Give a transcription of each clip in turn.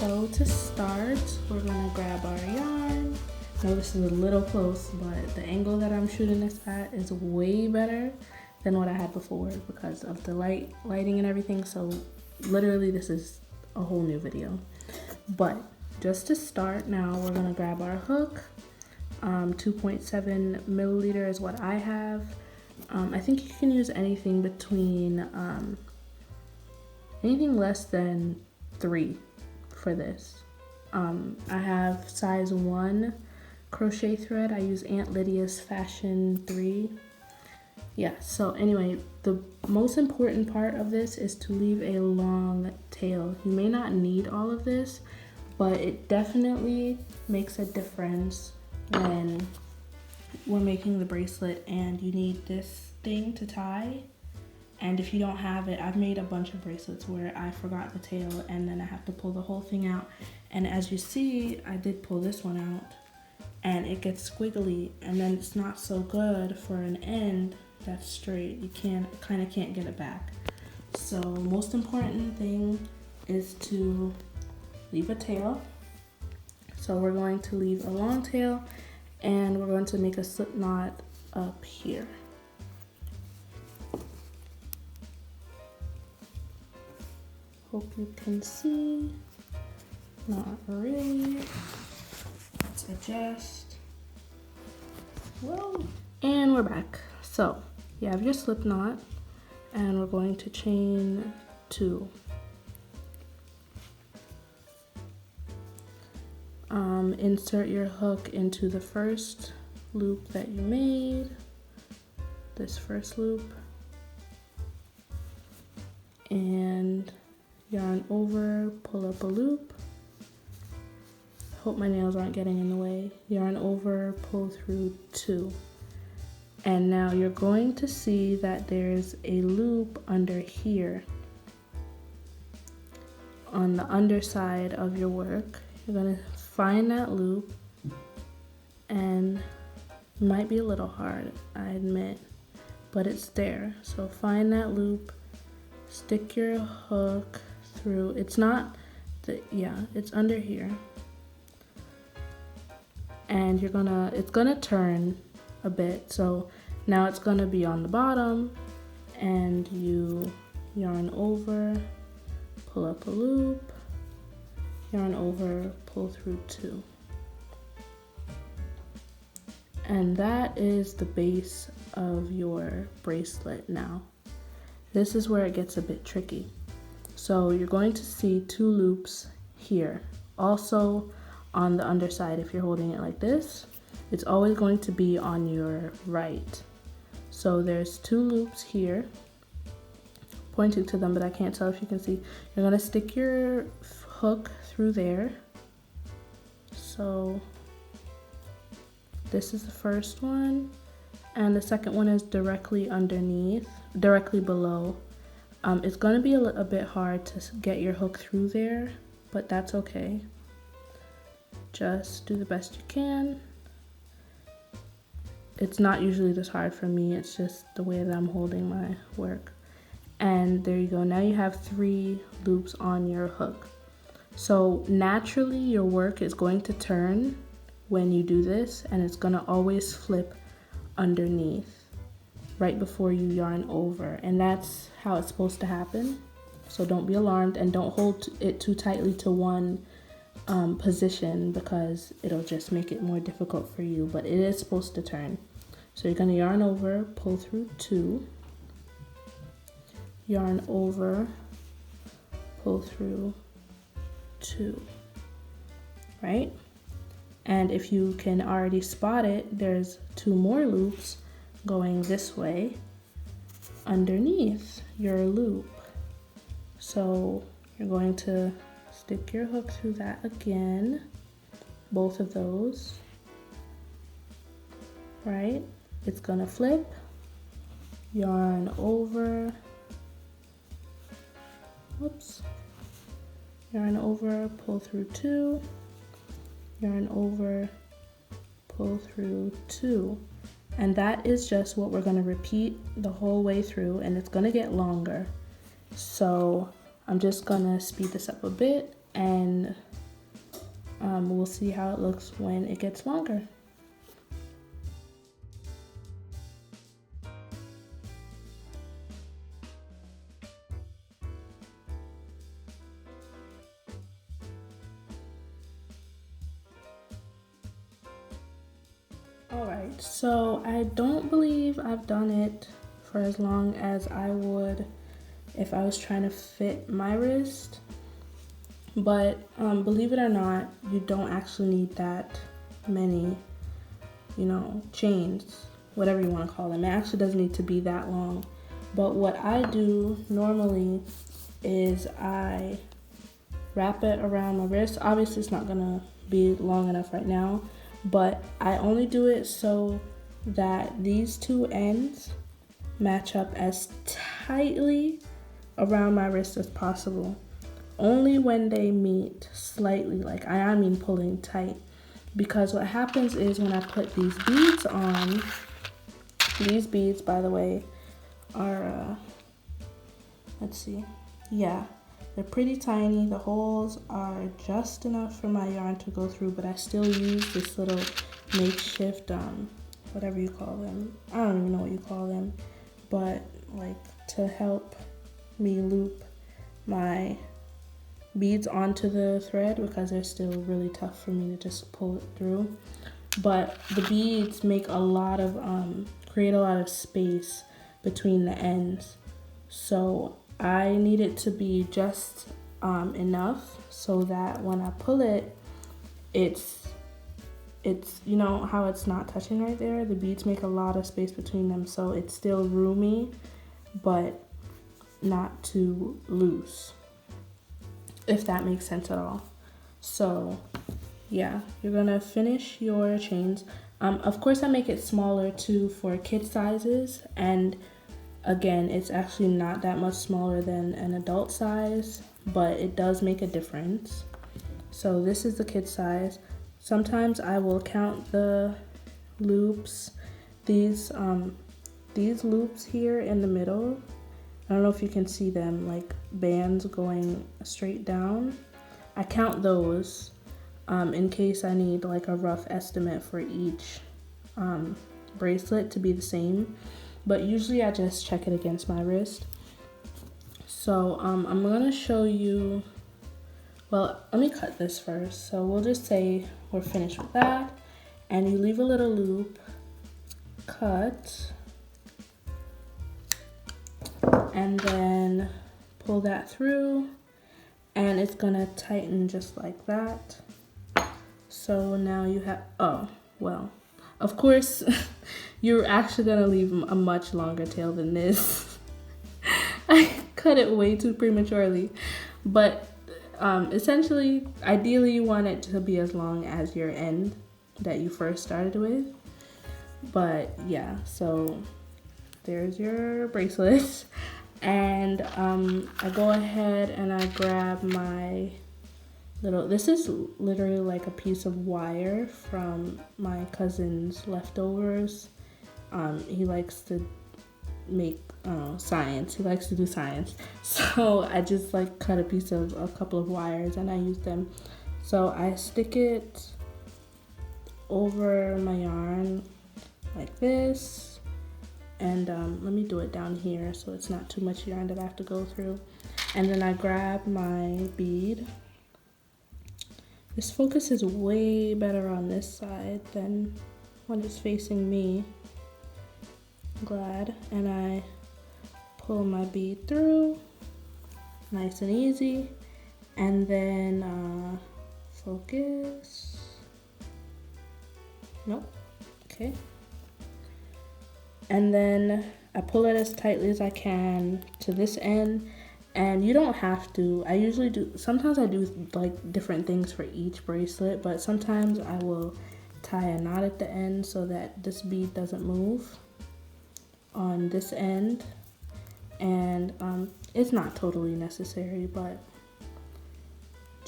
So to start, we're gonna grab our yarn. Now this is a little close, but the angle that I'm shooting this at is way better than what I had before because of the lighting and everything. So literally this is a whole new video. But just to start now, we're gonna grab our hook. 2.7 milliliter is what I have. I think you can use anything between, anything less than 3 for this. I have size 1 crochet thread. I use Aunt Lydia's Fashion 3. Yeah, so anyway, the most important part of this is to leave a long tail. You may not need all of this, but it definitely makes a difference when we're making the bracelet and you need this thing to tie. And if you don't have it, I've made a bunch of bracelets where I forgot the tail and then I have to pull the whole thing out. And as you see, I did pull this one out and it gets squiggly, and then it's not so good for an end that's straight. You kind of can't get it back. So most important thing is to leave a tail. So we're going to leave a long tail and we're going to make a slip knot up here. Hope you can see. Not really. Let's adjust. Whoa. And we're back. So you have your slip knot and we're going to chain 2. Insert your hook into the first loop that you made, this first loop, and yarn over, pull up a loop. Hope my nails aren't getting in the way. Yarn over, pull through 2. And now you're going to see that there's a loop under here on the underside of your work. You're gonna find that loop, and it might be a little hard, I admit, but it's there. So find that loop, stick your hook through. It's not it's under here. And it's gonna turn a bit. So now it's gonna be on the bottom, and you yarn over, pull up a loop, yarn over, pull through 2. And that is the base of your bracelet now. This is where it gets a bit tricky. So you're going to see 2 loops here. Also on the underside, if you're holding it like this, it's always going to be on your right. So there's 2 loops here, pointing to them, but I can't tell if you can see. You're gonna stick your hook through there. So this is the first one, and the second one is directly underneath, directly below. It's gonna be a bit hard to get your hook through there, but that's okay. Just do the best you can. It's not usually this hard for me, it's just the way that I'm holding my work. And there you go, now you have 3 loops on your hook. So naturally your work is going to turn when you do this, and it's gonna always flip underneath right before you yarn over, and that's how it's supposed to happen. So don't be alarmed, and don't hold it too tightly to one position because it'll just make it more difficult for you, but it is supposed to turn. So you're gonna yarn over, pull through 2, yarn over, pull through 2, right? And if you can already spot it, there's 2 more loops going this way underneath your loop. So you're going to stick your hook through that again, both of those, right? It's gonna flip, yarn over, whoops, yarn over, pull through 2, yarn over, pull through 2. And that is just what we're gonna repeat the whole way through, and it's gonna get longer. So I'm just gonna speed this up a bit and we'll see how it looks when it gets longer. Alright, so I don't believe I've done it for as long as I would if I was trying to fit my wrist. But believe it or not, you don't actually need that many, chains, whatever you want to call them. It actually doesn't need to be that long. But what I do normally is I wrap it around my wrist. Obviously, it's not going to be long enough right now, but I only do it so that these two ends match up as tightly around my wrist as possible. Only when they meet slightly, like I mean pulling tight. Because what happens is when I put these beads on, these beads, by the way, are, let's see, yeah, they're pretty tiny. The holes are just enough for my yarn to go through, but I still use this little makeshift, whatever you call them. I don't even know what you call them, but like to help me loop my beads onto the thread because they're still really tough for me to just pull it through. But the beads make a lot of, create a lot of space between the ends. So I need it to be just enough so that when I pull it, it's you know how it's not touching right there? The beads make a lot of space between them, so it's still roomy, but not too loose, if that makes sense at all. So yeah, you're gonna finish your chains. Of course, I make it smaller too for kid sizes, and again, it's actually not that much smaller than an adult size, but it does make a difference. So this is the kid size. Sometimes I will count the loops. These loops here in the middle, I don't know if you can see them, like bands going straight down. I count those in case I need like a rough estimate for each bracelet to be the same. But usually I just check it against my wrist. So I'm gonna show you, well, let me cut this first. So we'll just say we're finished with that. And you leave a little loop, cut, and then pull that through, and it's gonna tighten just like that. So now you have, oh, well, of course, you're actually gonna leave a much longer tail than this. I cut it way too prematurely, but essentially, ideally you want it to be as long as your end that you first started with. But yeah, so there's your bracelet. And I go ahead and I grab my little, this is literally like a piece of wire from my cousin's leftovers. He likes to make science. He likes to do science. So I just like cut a piece of a couple of wires and I use them. So I stick it over my yarn like this. And let me do it down here so it's not too much yarn that I have to go through. And then I grab my bead. This focus is way better on this side than when it's facing me. I'm glad. And I pull my bead through, nice and easy. And then focus. Nope. Okay. And then I pull it as tightly as I can to this end, and you don't have to. I usually do, sometimes I do like different things for each bracelet, but sometimes I will tie a knot at the end so that this bead doesn't move on this end. And it's not totally necessary, but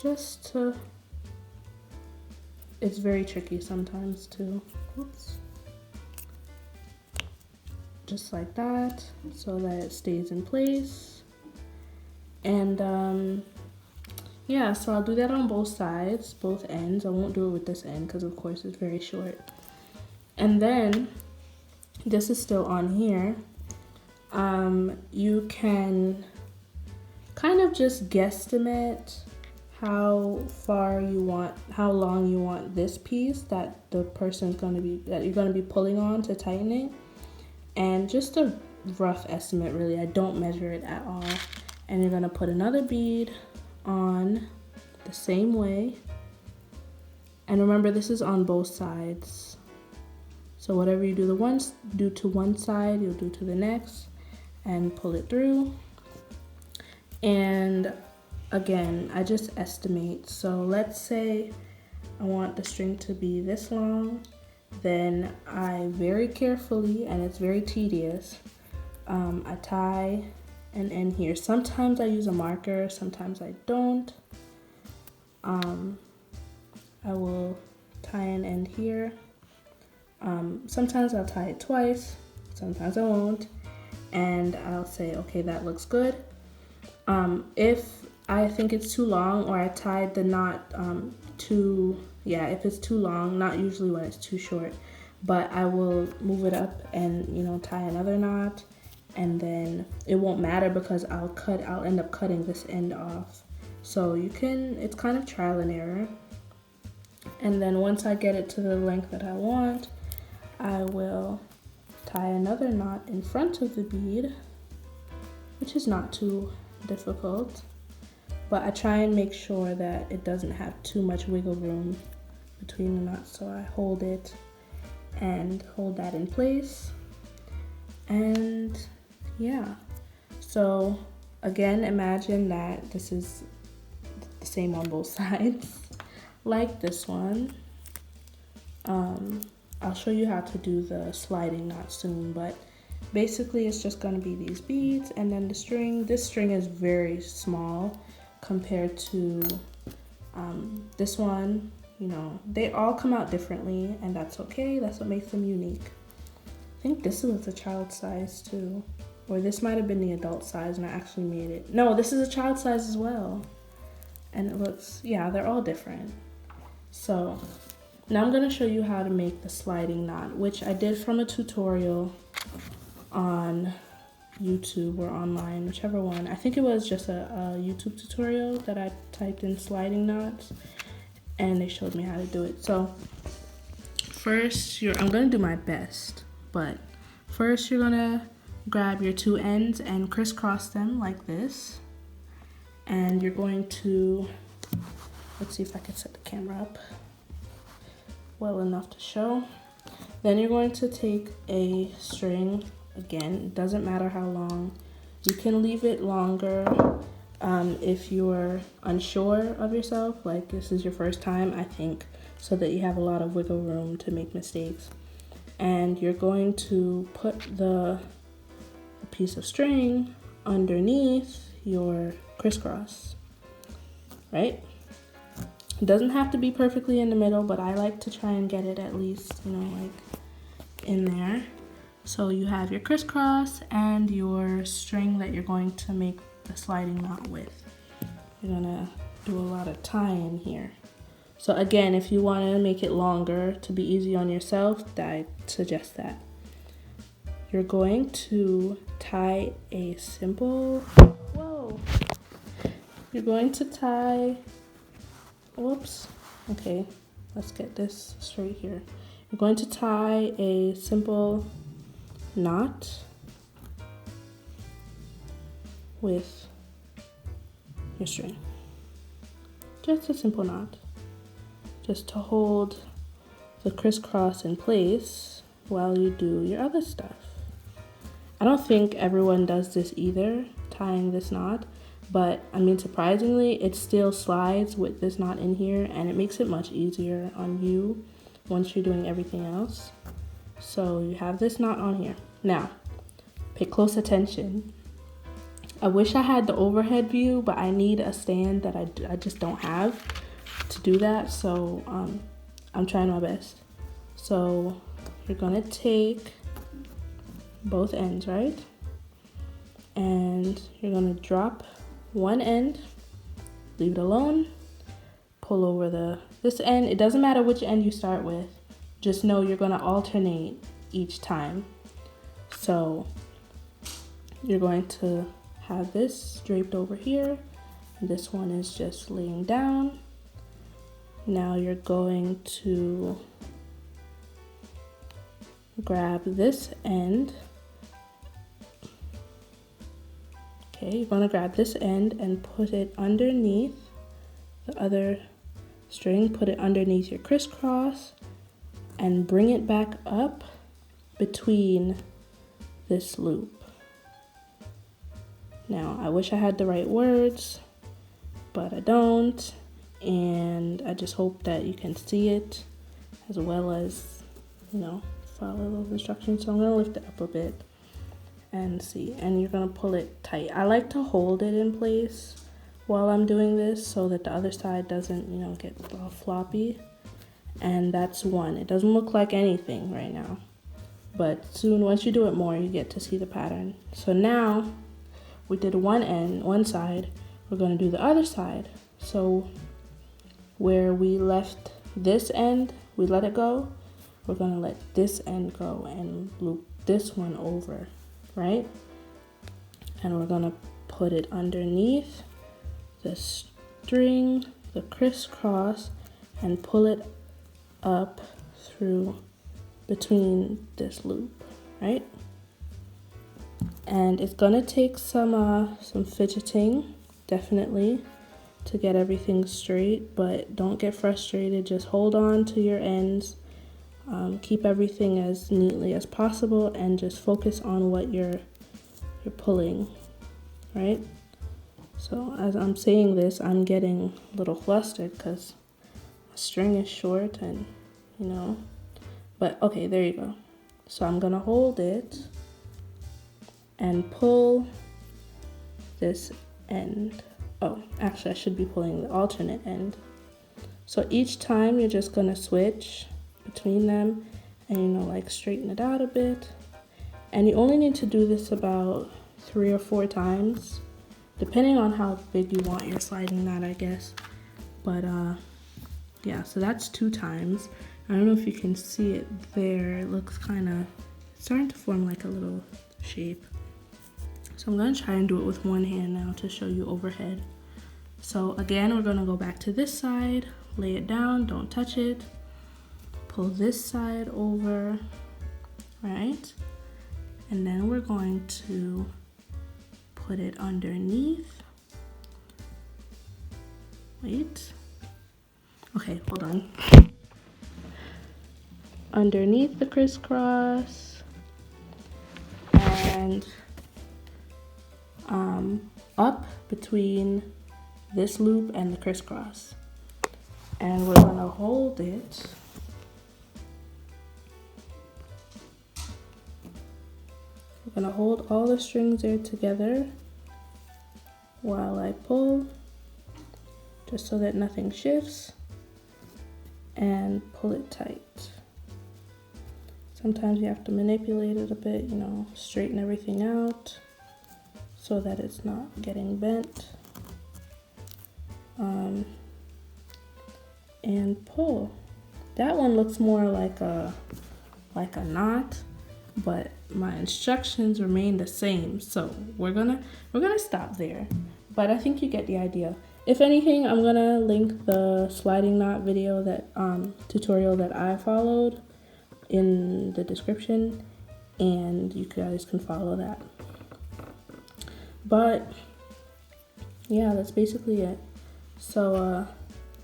just to, it's very tricky sometimes too. Oops. Just like that, so that it stays in place. And yeah, so I'll do that on both sides, both ends. I won't do it with this end because of course it's very short. And then this is still on here. You can kind of just guesstimate how long you want this piece that you're gonna be pulling on to tighten it. And just a rough estimate, really. I don't measure it at all. And you're gonna put another bead on the same way. And remember, this is on both sides. So whatever you do to one side, you'll do to the next, and pull it through. And again, I just estimate. So let's say I want the string to be this long, then I very carefully, and it's very tedious, I tie an end here. Sometimes I use a marker, sometimes I don't. I will tie an end here. Sometimes I'll tie it twice, sometimes I won't, and I'll say, okay, that looks good. If I think it's too long, or I tied the knot if it's too long, not usually when it's too short, but I will move it up and tie another knot, and then it won't matter because I'll end up cutting this end off. So it's kind of trial and error. And then once I get it to the length that I want, I will tie another knot in front of the bead, which is not too difficult, but I try and make sure that it doesn't have too much wiggle room between the knots. So I hold it and hold that in place. And yeah, so again, imagine that this is the same on both sides. Like this one, I'll show you how to do the sliding knot soon, but basically it's just going to be these beads and then the string. This string is very small compared to this one. They all come out differently, and that's okay. That's what makes them unique. I think this was a child size too, or this might have been the adult size and I actually made it. No, this is a child size as well. And it looks, yeah, they're all different. So now I'm going to show you how to make the sliding knot, which I did from a tutorial on YouTube or online, whichever one. I think it was just a YouTube tutorial that I typed in sliding knots, and they showed me how to do it. So first, I'm going to do my best, but first you're going to grab your two ends and crisscross them like this. And you're going to, let's see if I can set the camera up well enough to show. Then you're going to take a string. Again, it doesn't matter how long. You can leave it longer if you're unsure of yourself, like this is your first time, I think, so that you have a lot of wiggle room to make mistakes. And you're going to put the piece of string underneath your crisscross, right? It doesn't have to be perfectly in the middle, but I like to try and get it at least, like in there. So you have your crisscross and your string that you're going to make the sliding knot with. You're gonna do a lot of tying here. So again, if you want to make it longer to be easy on yourself, I suggest that. You're going to tie a simple, you're going to tie, okay, let's get this straight here. You're going to tie a simple knot with your string. Just a simple knot, just to hold the crisscross in place while you do your other stuff. I don't think everyone does this either, tying this knot, but I mean, surprisingly, it still slides with this knot in here, and it makes it much easier on you once you're doing everything else. So you have this knot on here. Now, pay close attention. I wish I had the overhead view, but I need a stand that I just don't have to do that, so I'm trying my best. So you're gonna take both ends, right? And you're gonna drop one end leave it alone. Pull over this end. It doesn't matter which end you start with. Just know you're going to alternate each time. So you're going to have this draped over here. This one is just laying down. Now you're going to grab this end. Okay, you're going to grab this end and put it underneath the other string. Put it underneath your crisscross and bring it back up between this loop. Now, I wish I had the right words, but I don't, and I just hope that you can see it as well as, follow those instructions. So I'm going to lift it up a bit and see, and you're going to pull it tight. I like to hold it in place while I'm doing this so that the other side doesn't, get all floppy. And that's one. It doesn't look like anything right now, but soon, once you do it more, you get to see the pattern. So now we did one side, we're going to do the other side. So where we left this end, we let it go, we're going to let this end go and loop this one over, right? And we're going to put it underneath the string, the crisscross, and pull it up through between this loop, right? And it's gonna take some fidgeting, definitely, to get everything straight, but don't get frustrated. Just hold on to your ends, keep everything as neatly as possible, and just focus on what you're pulling, right? So as I'm saying this, I'm getting a little flustered because the string is short and, but okay, there you go. So I'm gonna hold it and pull this end. Oh, actually I should be pulling the alternate end. So each time you're just gonna switch between them and straighten it out a bit. And you only need to do this about 3 or 4 times, depending on how big you want your sliding knot, I guess. But yeah, so that's 2 times. I don't know if you can see it there. It looks starting to form like a little shape. So I'm gonna try and do it with one hand now to show you overhead. So again, we're gonna go back to this side, lay it down, don't touch it. Pull this side over, right? And then we're going to put it underneath. Wait. Okay, hold on. Underneath the crisscross and up between this loop and the crisscross. And we're gonna hold it We're gonna hold all the strings there together while I pull, just so that nothing shifts, and pull it tight. Sometimes you have to manipulate it a bit, straighten everything out so that it's not getting bent. And pull. That one looks more like a knot, but my instructions remain the same. So we're gonna stop there. But I think you get the idea. If anything, I'm gonna link the sliding knot video that tutorial that I followed in the description, and you guys can follow that. But yeah, that's basically it. So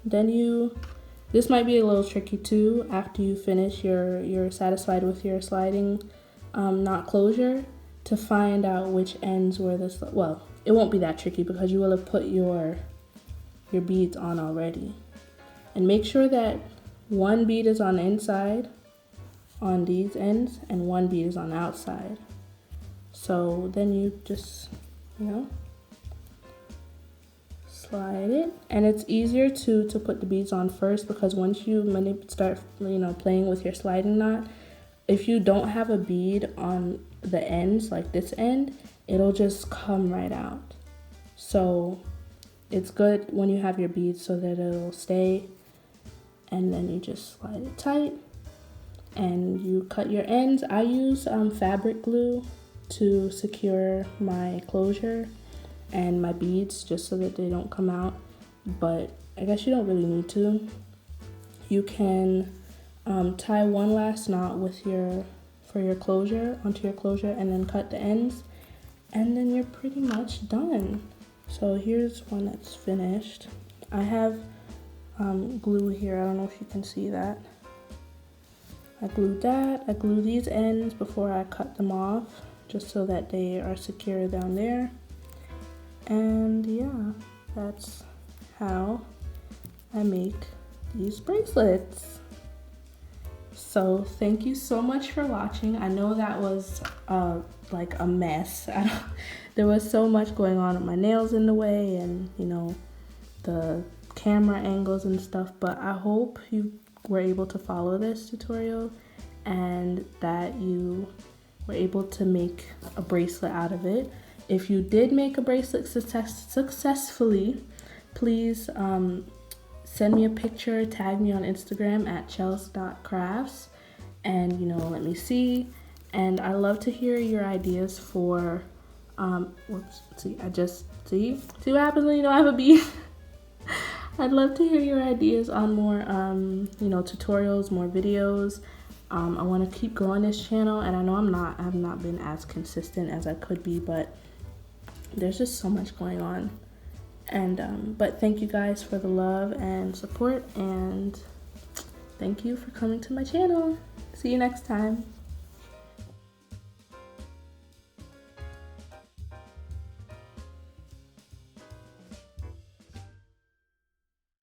then this might be a little tricky too. After you finish, you're satisfied with your sliding knot closure, to find out which ends were well, it won't be that tricky because you will have put your beads on already. And make sure that one bead is on the inside on these ends and one bead is on the outside. So then you just, slide it. And it's easier to put the beads on first, because once you start, playing with your sliding knot, if you don't have a bead on the ends, like this end, it'll just come right out. So it's good when you have your beads so that it'll stay, and then you just slide it tight and you cut your ends. I use fabric glue to secure my closure and my beads just so that they don't come out, but I guess you don't really need to. You can tie one last knot with for your closure onto your closure and then cut the ends, and then you're pretty much done. So here's one that's finished. I have glue here. I don't know if you can see that. I glued that. I glue these ends before I cut them off, just so that they are secure down there. And yeah, that's how I make these bracelets. So thank you so much for watching. I know that was like a mess. There was so much going on with my nails in the way, and you know, the camera angles and stuff, but I hope you were able to follow this tutorial and that you were able to make a bracelet out of it. If you did make a bracelet successfully, please send me a picture, tag me on Instagram at chels.crafts, and you know, let me see. And I love to hear your ideas for whoops, see what happens when you don't have a bead. I'd love to hear your ideas on more you know, tutorials, more videos. I want to keep growing this channel, and I know I have not been as consistent as I could be, but there's just so much going on. And but thank you guys for the love and support, and thank you for coming to my channel. See you next time.